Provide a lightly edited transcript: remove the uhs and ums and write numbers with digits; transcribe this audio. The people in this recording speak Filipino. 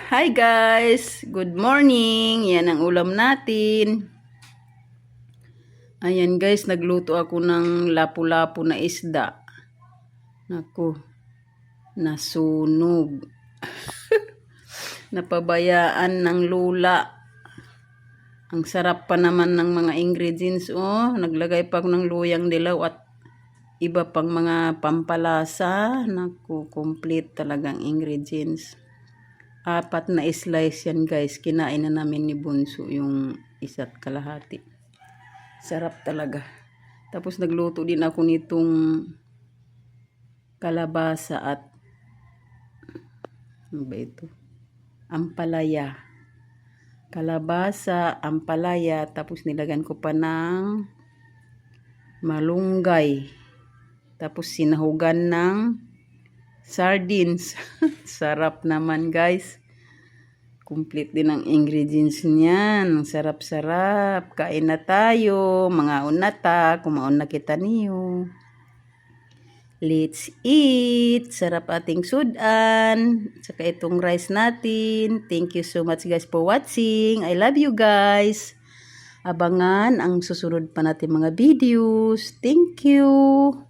Hi guys! Good morning! Yan ang ulam natin. Ayan guys, nagluto ako ng lapu-lapu na isda. Naku, nasunog. Napabayaan ng lula. Ang sarap pa naman ng mga ingredients. Oh, naglagay pa ako ng luyang dilaw at iba pang mga pampalasa. Naku, complete talagang ingredients. 4 na slice yan guys. Kinain na namin ni Bunso yung 1.5. Sarap talaga. Tapos nagluto din ako nitong kalabasa at ano ba ito? Ampalaya. Kalabasa, ampalaya. Tapos nilagan ko pa ng malunggay. Tapos sinahugan ng sardines. Sarap naman guys. Complete din ang ingredients niyan. Sarap-sarap. Kain na tayo. Mangaon na ta. Kumaon na kita niyo. Let's eat. Sarap ating sudan. Saka itong rice natin. Thank you so much guys for watching. I love you guys. Abangan ang susunod pa natin mga videos. Thank you.